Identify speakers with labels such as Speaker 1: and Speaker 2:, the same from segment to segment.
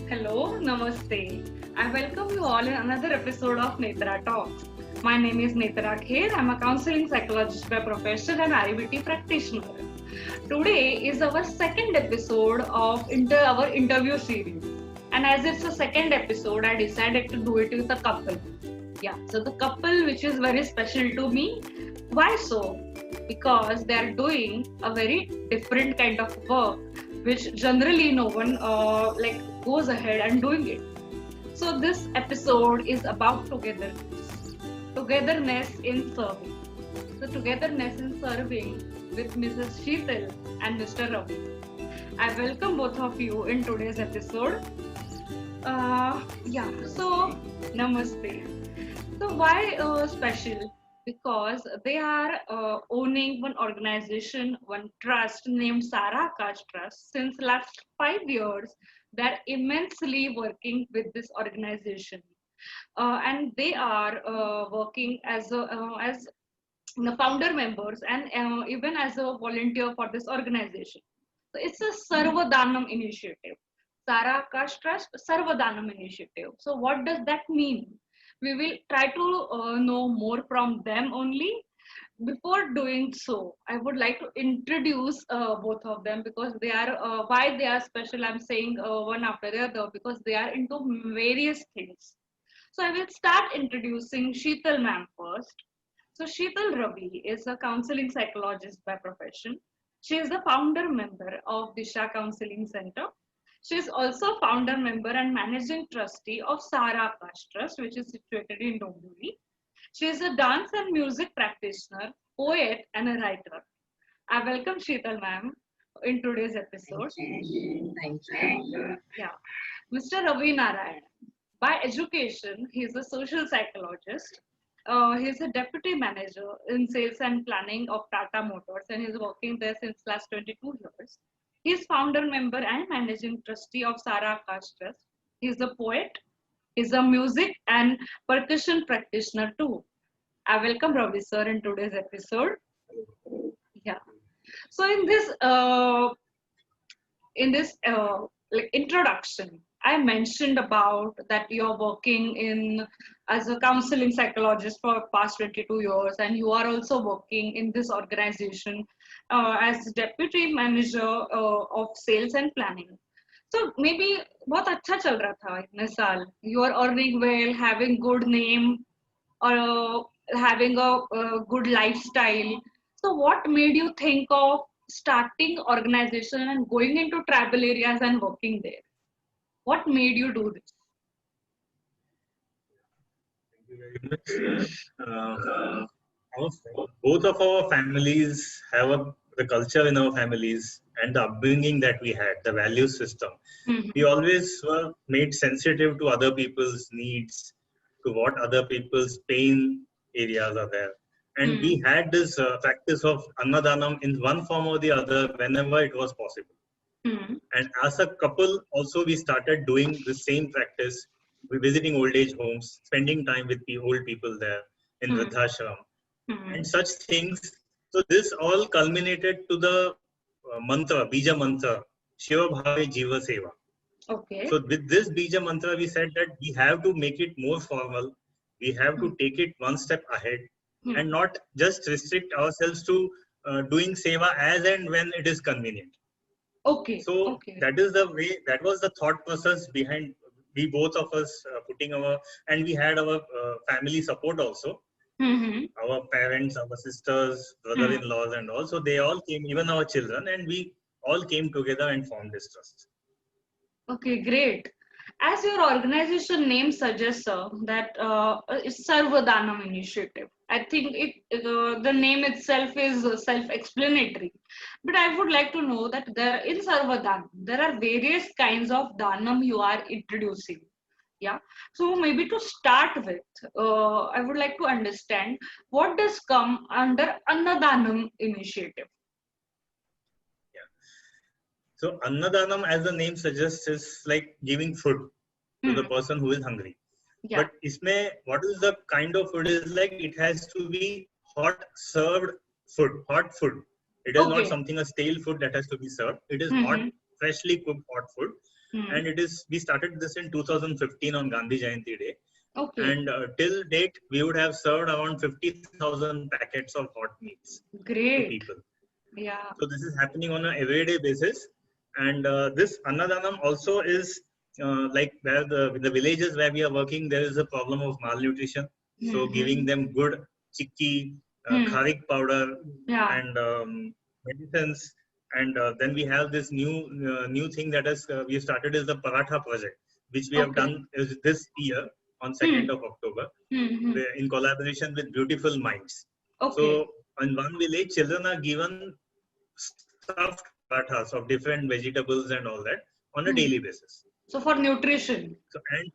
Speaker 1: Hello, Namaste. I welcome you all in another episode of Netra Talks. My name is Netra Kher. I'm a counseling psychologist by profession and IBT practitioner. Today is our second episode of our interview series. And as it's a second episode, I decided to do it with a couple. Yeah, so the couple which is very special to me. Why so? Because they are doing a very different kind of work which generally no one goes ahead and doing it. So this episode is about togetherness in serving. So togetherness in serving with Mrs. Sheetal and Mr. Ravi. I welcome both of you in today's episode. So namaste. So why special? Because they are owning one organization, one trust named Sara Akash Trust. Since last 5 years, they're immensely working with this organization, and they are working as the founder members and even as a volunteer for this organization. So it's a Sarvadanam initiative. Sara Akash Trust Sarvadanam initiative. So what does that mean? We will try to know more from them only. Before doing so, I would like to introduce both of them because they are why they are special. I'm saying one after the other because they are into various things. So I will start introducing Sheetal ma'am first. So Sheetal Ravi is a counseling psychologist by profession. She is the founder member of Disha Counseling Center. She is also founder member and managing trustee of Sara Akash Trust, which is situated in Dombivli. She is a dance and music practitioner, poet, and a writer. I welcome Sheetal ma'am in today's
Speaker 2: Thank
Speaker 1: episode.
Speaker 2: you. Thank you.
Speaker 1: Yeah, Mr. Ravi Narayan. By education, he is a social psychologist. He is a deputy manager in sales and planning of Tata Motors and he's working there since last 22 years. He is founder member and managing trustee of Sara Akash Trust. He is a poet. He is a music and percussion practitioner too. I welcome Ravi sir in today's episode. Yeah. So in this introduction, I mentioned about that you're working in as a counseling psychologist for past 22 years and you are also working in this organization as deputy manager of sales and planning. So maybe बहुत अच्छा चल रहा था इतने साल. You are earning well, having good name, or having a good lifestyle. So what made you think of starting organization and going into tribal areas and working there? What made you do this?
Speaker 3: Thank you very much. Both of our families have the culture in our families and the upbringing that we had, the value system. We always were made sensitive to other people's needs, to what other people's pain areas are there. And we had this practice of Annadanam in one form or the other whenever it was possible. And as a couple, also we started doing the same practice. We visiting old age homes, spending time with the old people there in Vridhashram and such things. So this all culminated to the mantra, Bija mantra, Shiva Bhave Jiva Seva.
Speaker 1: Okay.
Speaker 3: So with this Bija mantra, we said that we have to make it more formal. We have to take it one step ahead and not just restrict ourselves to doing seva as and when it is convenient.
Speaker 1: Okay.
Speaker 3: So
Speaker 1: Okay.
Speaker 3: that is the way, that was the thought process behind we both of us putting our, and we had our family support also. Our parents, our sisters, brother-in-laws and all. So they all came, even our children, and we all came together and formed this trust.
Speaker 1: Okay, great. As your organization name suggests, sir, that it's Sarvadanam initiative. I think the name itself is self-explanatory. But I would like to know that there in Sarvadanam, there are various kinds of Danam you are introducing. Yeah. So maybe to start with, I would like to understand what does come under Annadanam initiative.
Speaker 3: So Annadanam, as the name suggests, is like giving food to the person who is hungry.
Speaker 1: Yeah.
Speaker 3: But isme, what is the kind of food is like? It has to be hot served food, hot food. It is not something a stale food that has to be served. It is hot, freshly cooked hot food.
Speaker 1: Hmm.
Speaker 3: And we started this in 2015 on Gandhi Jayanti Day.
Speaker 1: Okay.
Speaker 3: And till date, we would have served around 50,000 packets of hot meals to
Speaker 1: Great.
Speaker 3: people.
Speaker 1: Yeah.
Speaker 3: So this is happening on an everyday basis. And this Annadanam also is like where the villages where we are working, there is a problem of malnutrition. So
Speaker 1: Mm-hmm.
Speaker 3: giving them good chikki,
Speaker 1: Hmm.
Speaker 3: kharik powder,
Speaker 1: Yeah.
Speaker 3: and medicines. And then we have this new thing that is we have started is the Paratha project, which we have
Speaker 1: Okay.
Speaker 3: done is this year on
Speaker 1: Hmm.
Speaker 3: 2nd of October
Speaker 1: Hmm.
Speaker 3: in collaboration with Beautiful Minds.
Speaker 1: Okay.
Speaker 3: So in one village, children are given stuffed parathas of different vegetables and all that on a
Speaker 1: Hmm.
Speaker 3: daily basis.
Speaker 1: So for nutrition.
Speaker 3: So and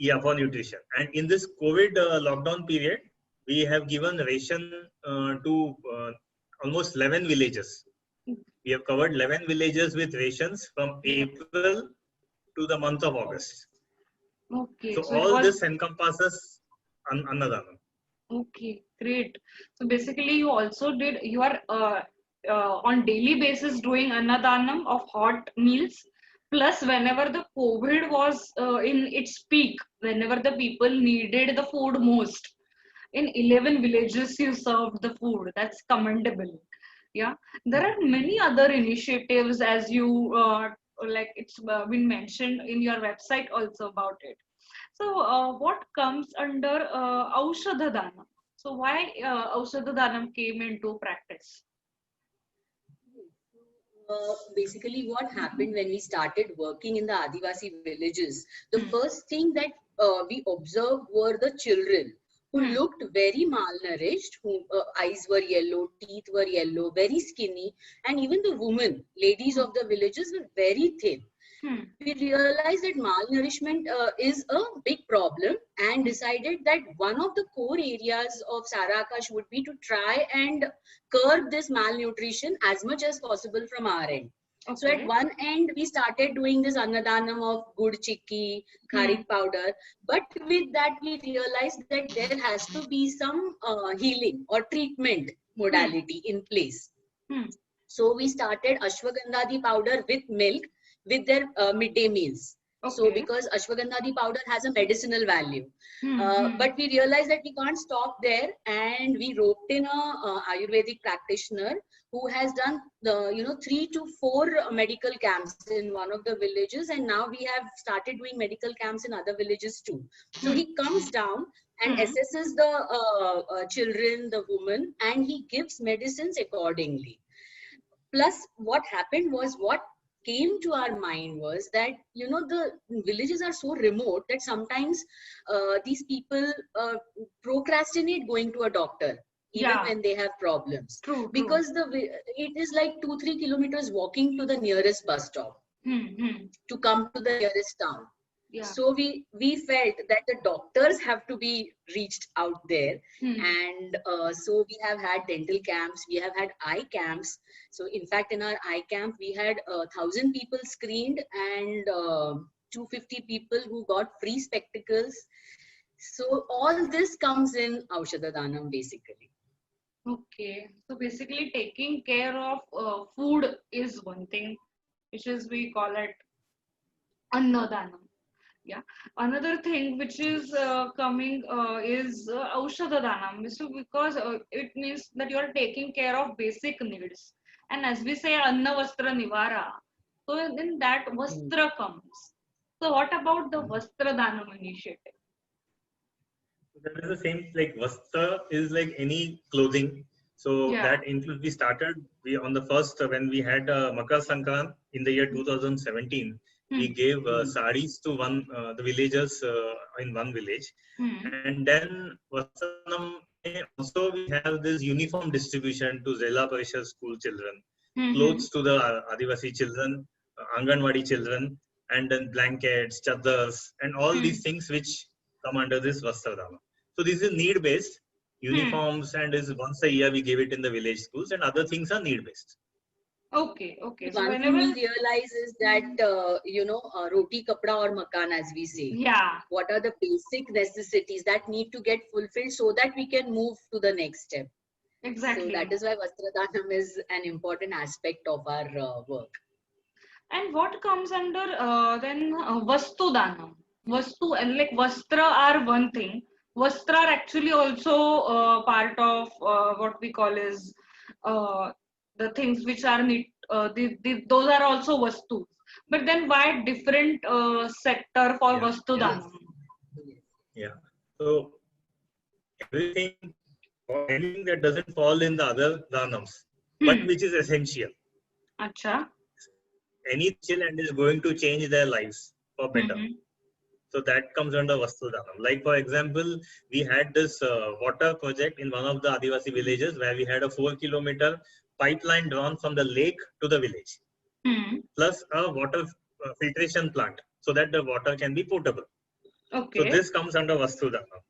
Speaker 3: yeah, for nutrition. And in this COVID lockdown period, we have given ration to almost 11 villages. We have covered 11 villages with rations from April to the month of August.
Speaker 1: Okay.
Speaker 3: So
Speaker 1: So it
Speaker 3: all
Speaker 1: was
Speaker 3: this encompasses Annadanam.
Speaker 1: okay. Great. So basically, you are on daily basis doing Annadanam of hot meals. Plus, whenever the COVID was in its peak, whenever the people needed the food most, in 11 villages you served the food. That's commendable. Yeah, there are many other initiatives as you like it's been mentioned in your website also about it. So what comes under aushadha danam? So why aushadha danam came into practice?
Speaker 2: Basically, what happened when we started working in the Adivasi villages, the
Speaker 1: Hmm.
Speaker 2: first thing that we observed were the children who
Speaker 1: Hmm.
Speaker 2: looked very malnourished, who eyes were yellow, teeth were yellow, very skinny, and even the women, ladies of the villages were very thin.
Speaker 1: Hmm.
Speaker 2: We realized that malnourishment is a big problem and decided that one of the core areas of Sarakash would be to try and curb this malnutrition as much as possible from our end. So at
Speaker 1: Okay.
Speaker 2: one end, we started doing this annadanam of good chikki,
Speaker 1: Hmm.
Speaker 2: kharik powder. But with that, we realized that there has to be some healing or treatment
Speaker 1: Hmm.
Speaker 2: modality in place.
Speaker 1: Hmm.
Speaker 2: So we started ashwagandhadi powder with milk with their midday meals. So
Speaker 1: Okay.
Speaker 2: because ashwagandhadi powder has a medicinal value,
Speaker 1: Hmm. Hmm.
Speaker 2: but we realized that we can't stop there, and we roped in a Ayurvedic practitioner who has done the 3 to 4 medical camps in one of the villages, and now we have started doing medical camps in other villages too. So
Speaker 1: Hmm.
Speaker 2: he comes down and
Speaker 1: Hmm.
Speaker 2: assesses the children, the woman, and he gives medicines accordingly. Plus what happened was, what came to our mind was that the villages are so remote that sometimes these people procrastinate going to a doctor even
Speaker 1: Yeah.
Speaker 2: when they have problems,
Speaker 1: True. True.
Speaker 2: because it is like 2-3 kilometers walking to the nearest bus stop
Speaker 1: Hmm. Hmm.
Speaker 2: to come to the nearest town.
Speaker 1: Yeah.
Speaker 2: So we felt that the doctors have to be reached out there,
Speaker 1: Hmm.
Speaker 2: and so we have had dental camps, we have had eye camps. So in fact, in our eye camp we had 1,000 people screened, and 250 people who got free spectacles. So all this comes in Aushadha Danam basically.
Speaker 1: Okay. So basically, taking care of food is one thing, which is we call it annadanam. Yeah. Another thing which is coming is aushadhadanam. So because it means that you are taking care of basic needs. And as we say, anna vastra nivara. So then that vastra comes. So what about the vastra danam initiative?
Speaker 3: So that is the same, like Vastra is like any clothing. So
Speaker 1: Yeah.
Speaker 3: that includes, we started, we on the first, when we had Makar Sankrant in the year 2017, we
Speaker 1: Hmm.
Speaker 3: gave saris to the villagers in one village.
Speaker 1: Hmm.
Speaker 3: And then Vastranam, also we have this uniform distribution to Zela Parishad school children,
Speaker 1: Hmm. Hmm.
Speaker 3: clothes to the Adivasi children, Anganwadi children, and then blankets, chadars, and all
Speaker 1: Hmm.
Speaker 3: these things which come under this Vastradana. So this is need based
Speaker 1: Hmm.
Speaker 3: uniforms, and is once a year we give it in the village schools, and other things are need based.
Speaker 1: Okay. Okay. So
Speaker 2: One thing
Speaker 1: whenever,
Speaker 2: we realize is that roti kapda or makan, as we say,
Speaker 1: yeah,
Speaker 2: what are the basic necessities that need to get fulfilled so that we can move to the next step. So
Speaker 1: exactly.
Speaker 2: that is why Vastradhanam is an important aspect of our work.
Speaker 1: And what comes under then Vastu Danam? Vastu and like Vastra are one thing. Vastra are actually also part of what we call is uh, the things which are need, those are also Vastus. But then why different sector for
Speaker 3: Yeah.
Speaker 1: Vastu
Speaker 2: Yes.
Speaker 1: Danam?
Speaker 3: Yeah. So everything or anything that doesn't fall in the other dhanams, but
Speaker 1: Hmm.
Speaker 3: which is essential.
Speaker 1: Acha.
Speaker 3: Any chill and is going to change their lives for better.
Speaker 1: Hmm.
Speaker 3: So that comes under Vastu Dhanam. Like for example, we had this water project in one of the Adivasi villages where we had a 4 kilometer pipeline drawn from the lake to the village,
Speaker 1: Hmm.
Speaker 3: plus a water filtration plant so that the water can be potable. So
Speaker 1: Okay.
Speaker 3: this comes under Vastu Dhanam.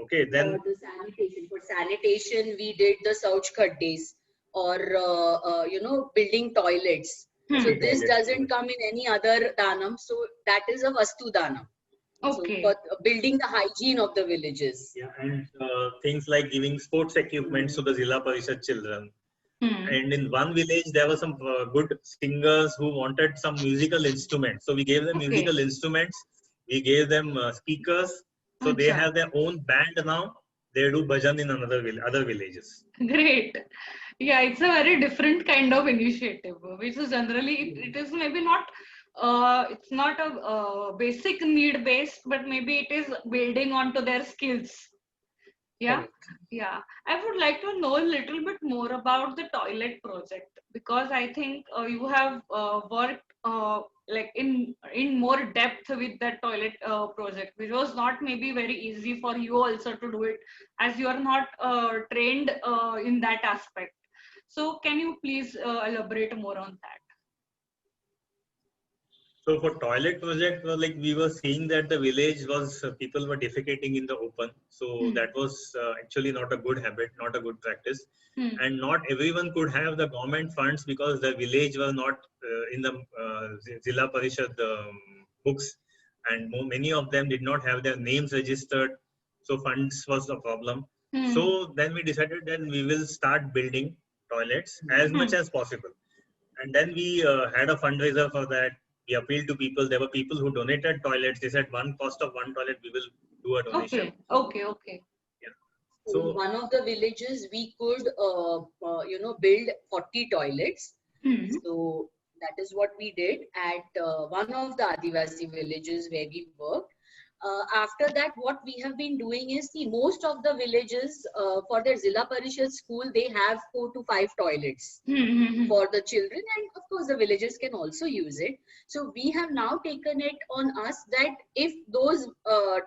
Speaker 3: Okay, then
Speaker 2: The sanitation. For sanitation, we did the Sauch Khaddes or, building toilets. So
Speaker 1: Hmm.
Speaker 2: this
Speaker 3: toilets.
Speaker 2: doesn't come in any other Danam. So that is a Vastu Danam. So for
Speaker 1: Okay.
Speaker 2: building the hygiene of the villages.
Speaker 3: Yeah, and things like giving sports equipment to the Zilla Parishad children.
Speaker 1: Hmm.
Speaker 3: And in one village, there were some good singers who wanted some musical instruments. So we gave them
Speaker 1: Okay.
Speaker 3: musical instruments. We gave them speakers. So they
Speaker 1: Acha.
Speaker 3: have their own band now. They do bhajan in other villages.
Speaker 1: Great. Yeah, it's a very different kind of initiative, which is generally it is maybe not it's not a basic need based, but maybe it is building onto their skills. Yeah,
Speaker 2: Correct.
Speaker 1: yeah. I would like to know a little bit more about the toilet project because I think you have worked like in more depth with that toilet project, which was not maybe very easy for you also to do it as you are not trained in that aspect. So, can you please elaborate more on that?
Speaker 3: So for toilet project, like we were seeing that the village was people were defecating in the open. So
Speaker 1: Hmm.
Speaker 3: that was actually not a good habit, not a good practice,
Speaker 1: Hmm.
Speaker 3: and not everyone could have the government funds because the village was not in the Zilla Parishad books, and many of them did not have their names registered. So funds was a problem.
Speaker 1: Hmm.
Speaker 3: So then we decided that we will start building toilets as
Speaker 1: Hmm.
Speaker 3: much as possible, and then we had a fundraiser for that. We appealed to people. There were people who donated toilets. They said one cost of one toilet, we will do a donation.
Speaker 1: Okay. Okay. Okay.
Speaker 3: Yeah.
Speaker 2: So in
Speaker 3: So
Speaker 2: one of the villages, we could, build 40 toilets.
Speaker 1: Hmm.
Speaker 2: So that is what we did at one of the Adivasi villages where we worked. After that, what we have been doing is, see, most of the villages for their Zilla Parishad school, they have 4 to 5 toilets
Speaker 1: Hmm. Hmm. Hmm.
Speaker 2: for the children, and of course the villagers can also use it. So we have now taken it on us that if those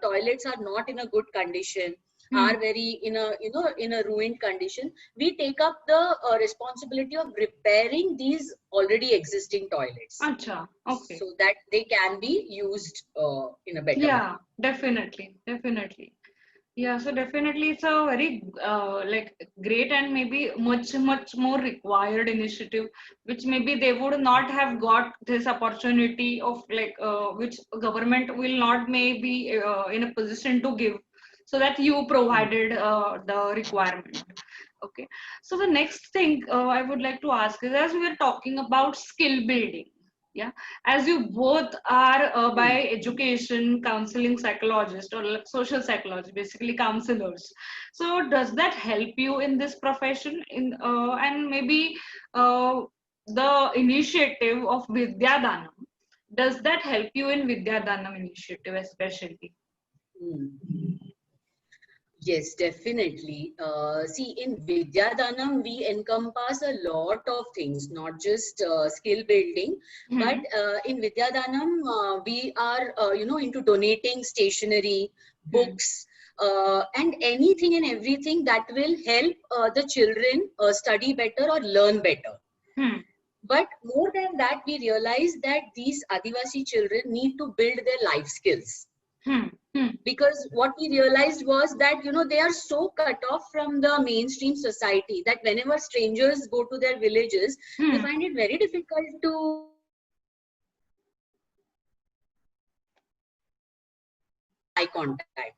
Speaker 2: toilets are not in a good condition,
Speaker 1: Hmm.
Speaker 2: are very in a ruined condition, we take up the responsibility of repairing these already existing toilets
Speaker 1: Acha. Okay.
Speaker 2: so that they can be used in a better
Speaker 1: Yeah,
Speaker 2: manner.
Speaker 1: definitely, definitely. Yeah, so definitely it's a very like great and maybe much more required initiative, which maybe they would not have got this opportunity of like which government will not maybe in a position to give, so that you provided the requirement. Okay, so the next thing I would like to ask is as we are talking about skill building. Yeah, as you both are by
Speaker 2: Hmm.
Speaker 1: education counseling psychologist or like social psychology, basically counselors, so does that help you in this profession in and maybe uh, the initiative of Vidyadanam, does that help you in Vidyadanam initiative especially?
Speaker 2: Hmm. Yes, definitely. See, in Vidyadhanam, we encompass a lot of things, not just skill building, but
Speaker 1: Hmm.
Speaker 2: in Vidyadhanam, we are, into donating stationery,
Speaker 1: Hmm.
Speaker 2: books, and anything and everything that will help the children study better or learn better.
Speaker 1: Hmm.
Speaker 2: But more than that, we realize that these Adivasi children need to build their life skills,
Speaker 1: Hmm. Hmm.
Speaker 2: because what we realized was that they are so cut off from the mainstream society that whenever strangers go to their villages, they
Speaker 1: Hmm.
Speaker 2: find it very difficult to eye contact.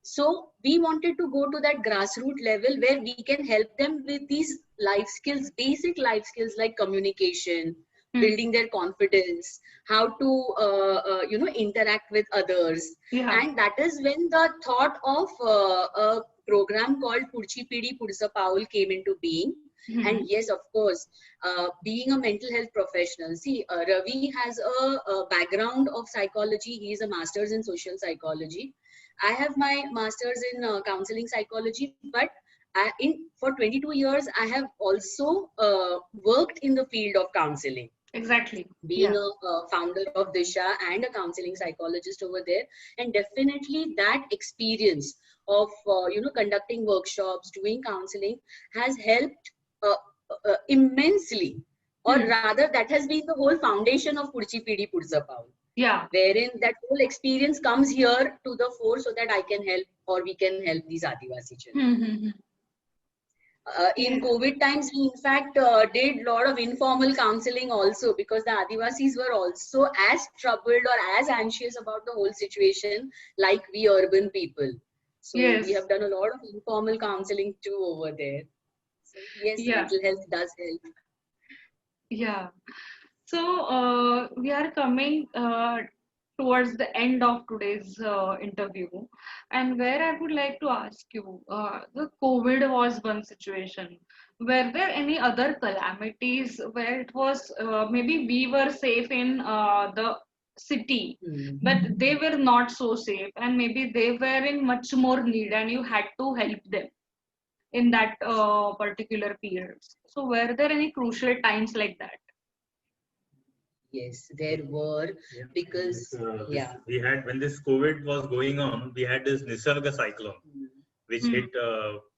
Speaker 2: So we wanted to go to that grassroots level where we can help them with these life skills, basic life skills like communication, building their confidence, how to interact with others.
Speaker 1: Yeah.
Speaker 2: And that is when the thought of a program called Pudchi Pidi Pudsa Paul came into being. And yes, of course, being a mental health professional, see, Ravi has a background of psychology. He is a master's in social psychology. I have my master's in counseling psychology, but for 22 years, I have also worked in the field of counseling.
Speaker 1: Exactly.
Speaker 2: Being a founder of Disha and a counseling psychologist over there, and definitely that experience of conducting workshops, doing counseling has helped immensely, or rather that has been the whole foundation of Pudchi Pidi Pudsa Paul.
Speaker 1: Yeah.
Speaker 2: Wherein that whole experience comes here to the fore so that I can help, or we can help these Adivasi children. In COVID times, we in fact did a lot of informal counseling also, because the Adivasis were also as troubled or as anxious about the whole situation like we urban people. So
Speaker 1: Yes.
Speaker 2: we have done a lot of informal counseling too over there. So yes, mental health does help.
Speaker 1: Yeah. So we are coming towards the end of today's interview, and where I would like to ask you, the COVID was one situation. Were there any other calamities where it was maybe we were safe in the city, but they were not so safe, and maybe they were in much more need, and you had to help them in that particular period? So were there any crucial times like that?
Speaker 2: Yes, there were, because
Speaker 3: we had, when this COVID was going on, we had this Nisarga cyclone, which hit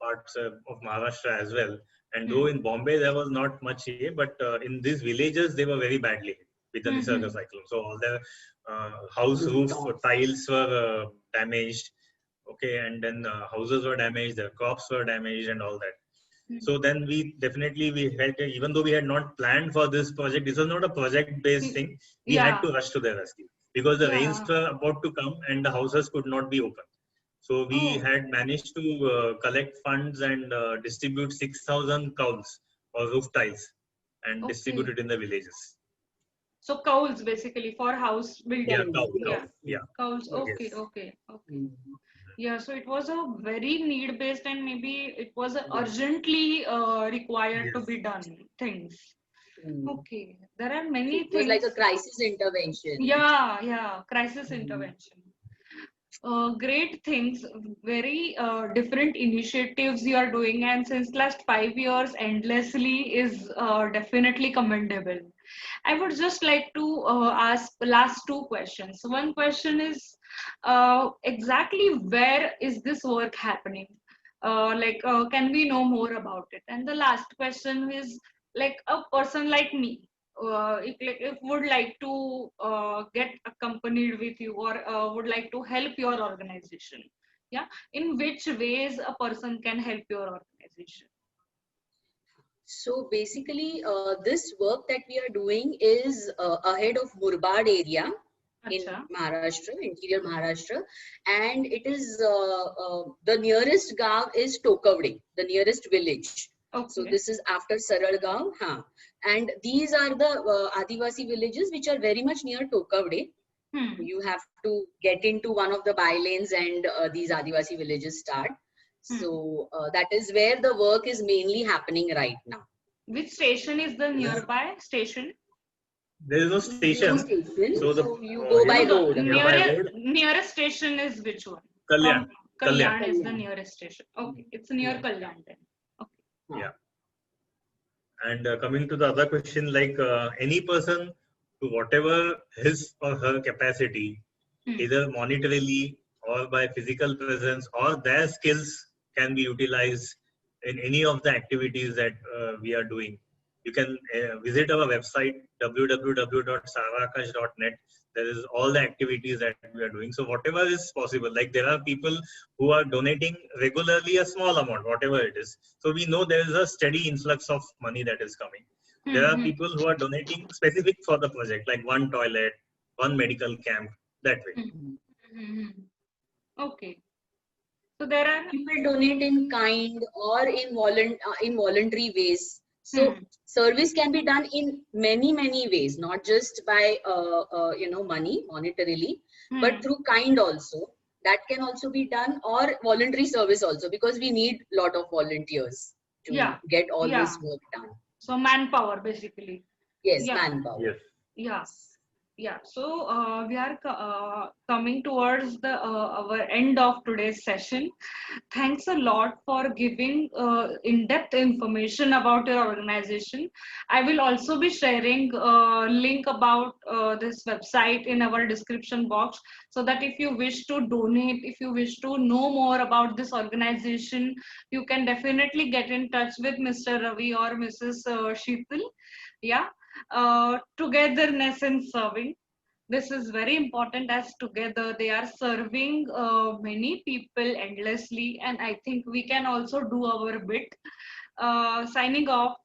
Speaker 3: parts of Maharashtra as well. And though in Bombay there was not much here, but in these villages they were very badly hit with the Nisarga cyclone. So all their house roof tiles were damaged. Okay, and then houses were damaged, their crops were damaged, and all that. So then we had, even though we had not planned for this project, this was not a project-based thing. We had to rush to their rescue because the rains were about to come and the houses could not be opened. So we had managed to collect funds and distribute 6,000 cowls or roof tiles and distribute it in the villages.
Speaker 1: So cowls basically for house building.
Speaker 3: Yeah,
Speaker 1: cowls. Okay, okay. Yeah, so it was a very need-based, and maybe it was urgently required to be done things. Okay, there are many things.
Speaker 2: It was like a crisis intervention.
Speaker 1: Yeah, crisis intervention. Great things, very different initiatives you are doing, and since last 5 years endlessly is definitely commendable. I would just like to ask the last two questions. One question is exactly where is this work happening? Can we know more about it? And the last question is, like, a person like me, if would like to get accompanied with you, or would like to help your organization, in which ways a person can help your organization?
Speaker 2: So basically, this work that we are doing is ahead of Murbad area in Maharashtra, interior Maharashtra, and it is the nearest gaon is Tokavde, the nearest village.
Speaker 1: Okay.
Speaker 2: So this is after Saralgaon, and these are the Adivasi villages which are very much near Tokavde. You have to get into one of the bylanes and these Adivasi villages start. So that is where the work is mainly happening right now.
Speaker 1: Which station is the nearby station?
Speaker 3: There is no station.
Speaker 2: So you go by road.
Speaker 1: Nearest station is which one?
Speaker 3: Kalyan.
Speaker 1: Kalyan is the nearest station. Okay, it's near Kalyan then. Okay.
Speaker 3: Yeah. And coming to the other question, like any person to whatever his or her capacity, either monetarily or by physical presence, or their skills can be utilized in any of the activities that we are doing. You can visit our website www.sarakash.net. There is all the activities that we are doing. So whatever is possible, like there are people who are donating regularly a small amount, whatever it is. So we know there is a steady influx of money that is coming. There are people who are donating specific for the project, like one toilet, one medical camp, that way.
Speaker 1: Okay. So there are
Speaker 2: people donate in kind or in voluntary ways. So service can be done in many ways, not just by money, monetarily, but through kind also. That can also be done, or voluntary service also, because we need a lot of volunteers to get all this work done.
Speaker 1: So manpower basically.
Speaker 2: Yes, manpower.
Speaker 3: Yes.
Speaker 1: Yeah, so we are coming towards the our end of today's session. Thanks a lot for giving in-depth information about your organization. I will also be sharing a link about this website in our description box, so that if you wish to donate, if you wish to know more about this organization, you can definitely get in touch with Mr. Ravi or Mrs. Sheetal. Yeah. Togetherness in serving, this is very important, as together they are serving many people endlessly, and I think we can also do our bit. Signing off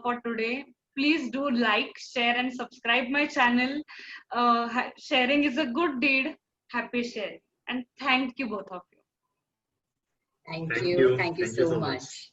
Speaker 1: for today. Please do like, share and subscribe my channel. Sharing is a good deed. Happy sharing, and thank you both of you.
Speaker 2: Thank you so much.